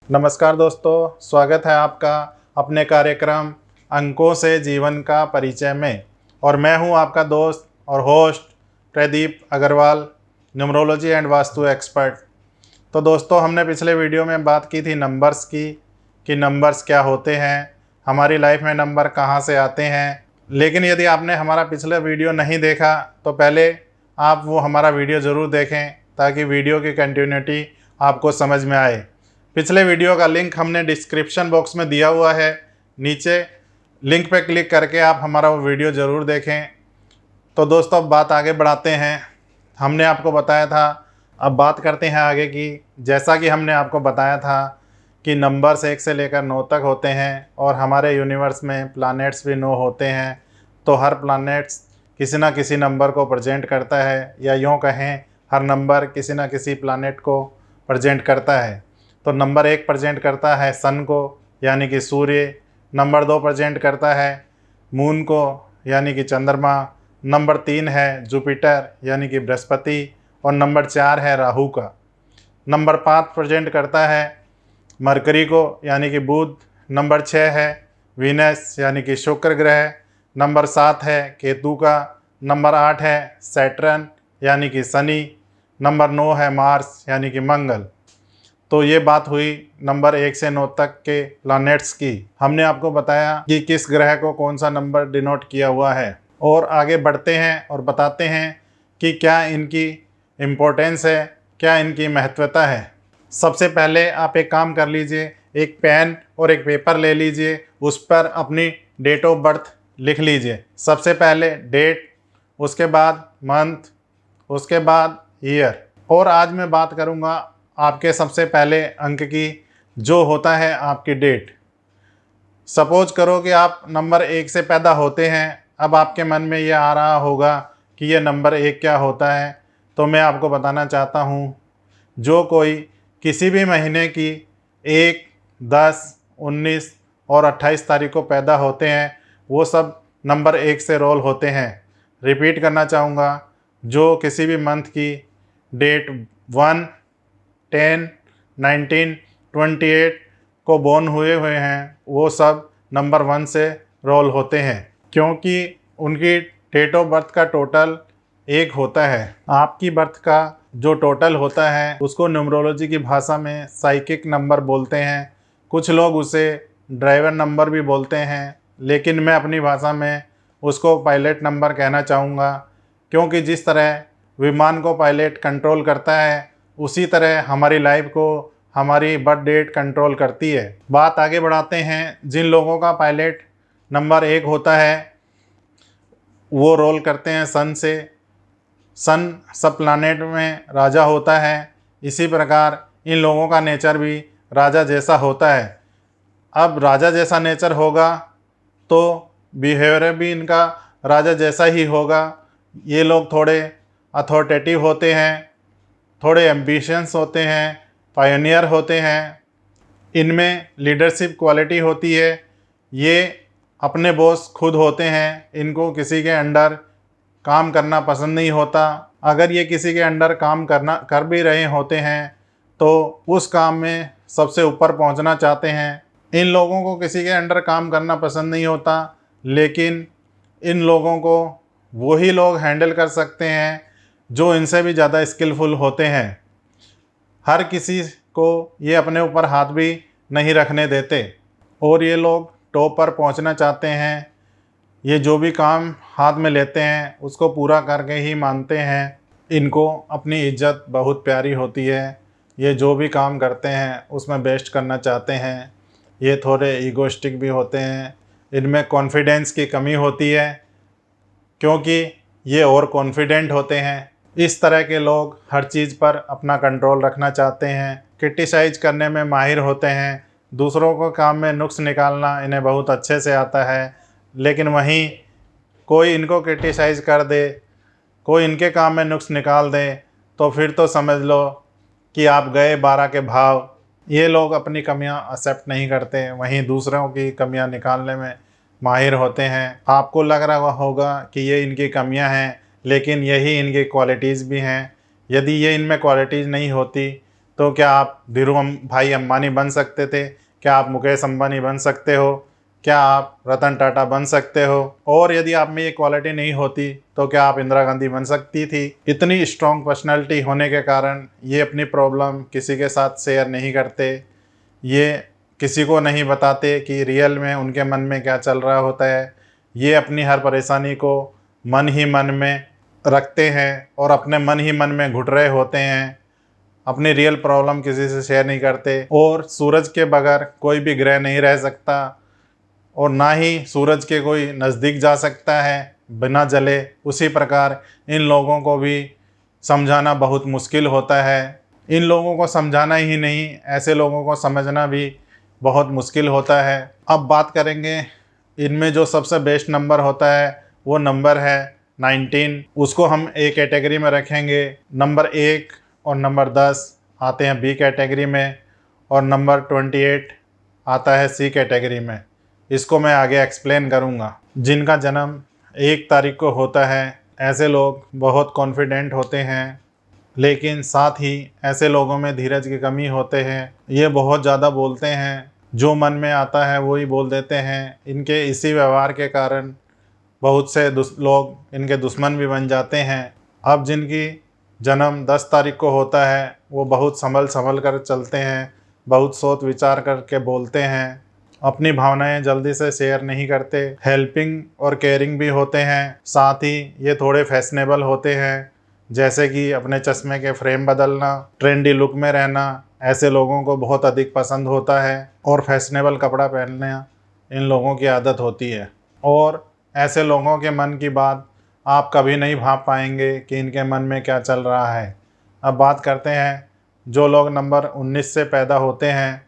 नमस्कार दोस्तों, स्वागत है आपका अपने कार्यक्रम अंकों से जीवन का परिचय में। और मैं हूं आपका दोस्त और host Pradeep Agarwal, numerology and vastu expert. तो दोस्तों, हमने पिछले वीडियो में बात की थी नंबर्स की कि नंबर्स क्या होते हैं, हमारी लाइफ में नंबर कहां से आते हैं। लेकिन यदि आपने हमारा पिछला वीडियो नहीं देखा तो पहले आप वो हमारा वीडियो ज़रूर देखें ताकि वीडियो की कंटिन्यूटी आपको समझ में आए। पिछले वीडियो का लिंक हमने डिस्क्रिप्शन बॉक्स में दिया हुआ है, नीचे लिंक पर क्लिक करके आप हमारा वो वीडियो ज़रूर देखें। तो दोस्तों, अब बात आगे बढ़ाते हैं। हमने आपको बताया था, अब बात करते हैं आगे की। जैसा कि हमने आपको बताया था कि नंबर्स 1 से लेकर 9 तक होते हैं और हमारे यूनिवर्स में प्लैनेट्स भी 9 होते हैं। तो हर प्लैनेट्स किसी न किसी नंबर को प्रेजेंट करता है, या यूँ कहें हर नंबर किसी न किसी प्लैनेट को प्रेजेंट करता है। तो नंबर 1 प्रेजेंट करता है सन को, यानी कि सूर्य। नंबर 2 प्रेजेंट करता है मून को, यानी कि चंद्रमा। नंबर 3 है जुपिटर, यानी कि बृहस्पति। और नंबर 4 है राहु का। नंबर 5 प्रेजेंट करता है मरकरी को, यानी कि बुध। नंबर 6 है वीनस, यानी कि शुक्र ग्रह। नंबर 7 है केतु का। नंबर 8 है सैटर्न, यानी कि शनि। नंबर 9 है मार्स, यानी कि मंगल। तो ये बात हुई नंबर 1 से 9 तक के प्लैनेट्स की। हमने आपको बताया कि किस ग्रह को कौन सा नंबर डिनोट किया हुआ है। और आगे बढ़ते हैं और बताते हैं कि क्या इनकी इम्पोर्टेंस है, क्या इनकी महत्वता है। सबसे पहले आप एक काम कर लीजिए, एक पेन और एक पेपर ले लीजिए, उस पर अपनी डेट ऑफ बर्थ लिख लीजिए। सबसे पहले डेट, उसके बाद मंथ, उसके बाद ईयर। और आज मैं बात करूँगा आपके सबसे पहले अंक की, जो होता है आपकी डेट। सपोज करो कि आप नंबर 1 से पैदा होते हैं। अब आपके मन में ये आ रहा होगा कि ये नंबर 1 क्या होता है। तो मैं आपको बताना चाहता हूँ, जो कोई किसी भी महीने की 1, 10, 19 और 28 तारीख को पैदा होते हैं, वो सब नंबर 1 से रोल होते हैं। रिपीट करना चाहूँगा, जो किसी भी मंथ की डेट 1, 10, 19, 28 को बोर्न हुए हैं, वो सब नंबर 1 से रोल होते हैं, क्योंकि उनकी डेट ऑफ बर्थ का टोटल 1 होता है। आपकी बर्थ का जो टोटल होता है उसको न्यूमरोलॉजी की भाषा में साइकिक नंबर बोलते हैं। कुछ लोग उसे ड्राइवर नंबर भी बोलते हैं, लेकिन मैं अपनी भाषा में उसको पायलट नंबर कहना चाहूँगा, क्योंकि जिस तरह विमान को पायलट कंट्रोल करता है, उसी तरह हमारी लाइफ को हमारी बर्थ डेट कंट्रोल करती है। बात आगे बढ़ाते हैं। जिन लोगों का पायलट नंबर 1 होता है, वो रोल करते हैं सन से। सन सब प्लैनेट में राजा होता है। इसी प्रकार इन लोगों का नेचर भी राजा जैसा होता है। अब राजा जैसा नेचर होगा तो बिहेवियर भी इनका राजा जैसा ही होगा। ये लोग थोड़े अथॉरिटेटिव होते हैं, थोड़े एम्बिशियस होते हैं, पायनियर होते हैं। इनमें लीडरशिप क्वालिटी होती है। ये अपने बॉस खुद होते हैं। इनको किसी के अंडर काम करना पसंद नहीं होता। अगर ये किसी के अंडर काम कर भी रहे होते हैं तो उस काम में सबसे ऊपर पहुंचना चाहते हैं। इन लोगों को किसी के अंडर काम करना पसंद नहीं होता, लेकिन इन लोगों को वही लोग हैंडल कर सकते हैं जो इनसे भी ज़्यादा स्किलफुल होते हैं। हर किसी को ये अपने ऊपर हाथ भी नहीं रखने देते और ये लोग टॉप पर पहुंचना चाहते हैं। ये जो भी काम हाथ में लेते हैं उसको पूरा करके ही मानते हैं। इनको अपनी इज्जत बहुत प्यारी होती है। ये जो भी काम करते हैं उसमें बेस्ट करना चाहते हैं। ये थोड़े ईगोइस्टिक भी होते हैं। इनमें कॉन्फिडेंस की कमी होती है, क्योंकि ये और कॉन्फिडेंट होते हैं। इस तरह के लोग हर चीज़ पर अपना कंट्रोल रखना चाहते हैं। क्रिटिसाइज करने में माहिर होते हैं। दूसरों को काम में नुक्स निकालना इन्हें बहुत अच्छे से आता है। लेकिन वहीं कोई इनको क्रिटिसाइज कर दे, कोई इनके काम में नुक्स निकाल दे, तो फिर तो समझ लो कि आप गए 12 के भाव। ये लोग अपनी कमियां एक्सेप्ट नहीं करते, वहीं दूसरों की कमियां निकालने में माहिर होते हैं। आपको लग रहा होगा कि ये इनकी कमियां हैं, लेकिन यही इनकी क्वालिटीज़ भी हैं। यदि ये इनमें क्वालिटीज़ नहीं होती तो क्या आप धीरू भाई अंबानी बन सकते थे? क्या आप मुकेश अंबानी बन सकते हो? क्या आप रतन टाटा बन सकते हो? और यदि आप में ये क्वालिटी नहीं होती तो क्या आप इंदिरा गांधी बन सकती थी? इतनी स्ट्रॉन्ग पर्सनैलिटी होने के कारण ये अपनी प्रॉब्लम किसी के साथ शेयर नहीं करते, ये किसी को नहीं बताते कि रियल में उनके मन में क्या चल रहा होता है। ये अपनी हर परेशानी को मन ही मन में रखते हैं और अपने मन ही मन में घुट रहे होते हैं। अपनी रियल प्रॉब्लम किसी से शेयर नहीं करते। और सूरज के बगैर कोई भी ग्रह नहीं रह सकता और ना ही सूरज के कोई नज़दीक जा सकता है बिना जले। उसी प्रकार इन लोगों को भी समझाना बहुत मुश्किल होता है। इन लोगों को समझाना ही नहीं, ऐसे लोगों को समझना भी बहुत मुश्किल होता है। अब बात करेंगे इनमें जो सबसे बेस्ट नंबर होता है वो नंबर है 19। उसको हम ए कैटेगरी में रखेंगे। नंबर 1 और नंबर 10 आते हैं बी कैटेगरी में और नंबर 28 आता है सी कैटेगरी में। इसको मैं आगे एक्सप्लेन करूँगा। जिनका जन्म 1 तारीख को होता है, ऐसे लोग बहुत कॉन्फिडेंट होते हैं, लेकिन साथ ही ऐसे लोगों में धीरज की कमी होते हैं। ये बहुत ज़्यादा बोलते हैं, जो मन में आता है वो ही बोल देते हैं। इनके इसी व्यवहार के कारण बहुत से लोग इनके दुश्मन भी बन जाते हैं। अब जिनकी जन्म 10 तारीख को होता है वो बहुत संभल कर चलते हैं, बहुत सोच विचार करके बोलते हैं, अपनी भावनाएं जल्दी से शेयर नहीं करते, हेल्पिंग और केयरिंग भी होते हैं। साथ ही ये थोड़े फैशनेबल होते हैं, जैसे कि अपने चश्मे के फ्रेम बदलना, ट्रेंडी लुक में रहना ऐसे लोगों को बहुत अधिक पसंद होता है और फैशनेबल कपड़ा पहनना इन लोगों की आदत होती है। और ऐसे लोगों के मन की बात आप कभी नहीं भांप पाएंगे कि इनके मन में क्या चल रहा है। अब बात करते हैं जो लोग नंबर 19 से पैदा होते हैं।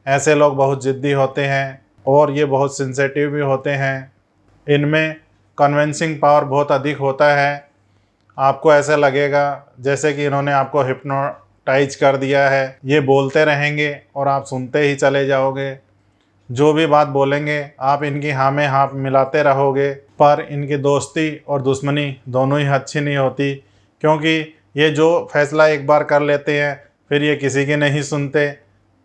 ऐसे लोग बहुत ज़िद्दी होते हैं और ये बहुत सेंसिटिव भी होते हैं। इनमें कन्विंसिंग पावर बहुत अधिक होता है। आपको ऐसा लगेगा जैसे कि इन्होंने आपको हिप्नोटाइज कर दिया है। ये बोलते रहेंगे और आप सुनते ही चले जाओगे। जो भी बात बोलेंगे आप इनकी हाँ में हाँ मिलाते रहोगे। पर इनकी दोस्ती और दुश्मनी दोनों ही अच्छी नहीं होती, क्योंकि ये जो फैसला एक बार कर लेते हैं फिर ये किसी की नहीं सुनते,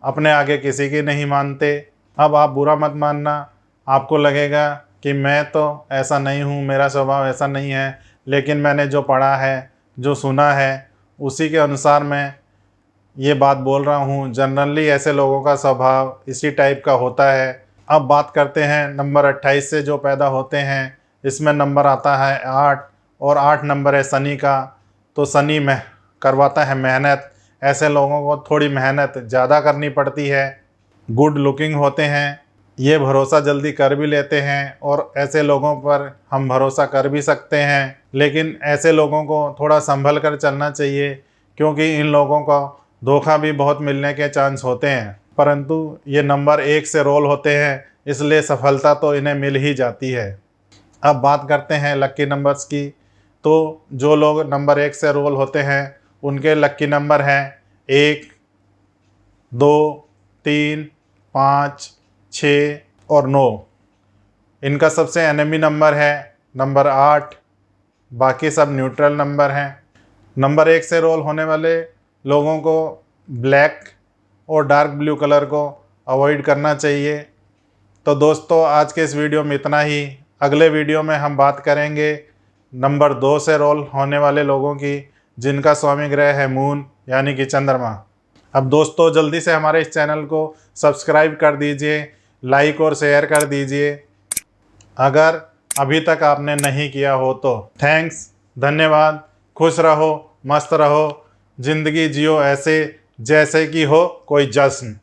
अपने आगे किसी की नहीं मानते। अब आप बुरा मत मानना, आपको लगेगा कि मैं तो ऐसा नहीं हूँ, मेरा स्वभाव ऐसा नहीं है, लेकिन मैंने जो पढ़ा है, जो सुना है, उसी के अनुसार मैं ये बात बोल रहा हूँ। जनरली ऐसे लोगों का स्वभाव इसी टाइप का होता है। अब बात करते हैं नंबर 28 से जो पैदा होते हैं। इसमें नंबर आता है 8 और 8 नंबर है शनि का। तो शनि में करवाता है मेहनत। ऐसे लोगों को थोड़ी मेहनत ज़्यादा करनी पड़ती है। गुड लुकिंग होते हैं, ये भरोसा जल्दी कर भी लेते हैं और ऐसे लोगों पर हम भरोसा कर भी सकते हैं। लेकिन ऐसे लोगों को थोड़ा संभल कर चलना चाहिए, क्योंकि इन लोगों को धोखा भी बहुत मिलने के चांस होते हैं। परंतु ये नंबर 1 से रोल होते हैं, इसलिए सफलता तो इन्हें मिल ही जाती है। अब बात करते हैं लक्की नंबर्स की। तो जो लोग नंबर 1 से रोल होते हैं उनके लक्की नंबर हैं 1, 2, 3, 5, 6 और 9। इनका सबसे एनिमी नंबर है नंबर 8। बाकी सब न्यूट्रल नंबर हैं। नंबर 1 से रोल होने वाले लोगों को ब्लैक और डार्क ब्लू कलर को अवॉइड करना चाहिए। तो दोस्तों आज के इस वीडियो में इतना ही। अगले वीडियो में हम बात करेंगे नंबर 2 से रोल होने वाले लोगों की, जिनका स्वामी ग्रह है मून यानी कि चंद्रमा। अब दोस्तों जल्दी से हमारे इस चैनल को सब्सक्राइब कर दीजिए, लाइक और शेयर कर दीजिए अगर अभी तक आपने नहीं किया हो तो। थैंक्स, धन्यवाद। खुश रहो, मस्त रहो, ज़िंदगी जियो ऐसे जैसे कि हो कोई जश्न।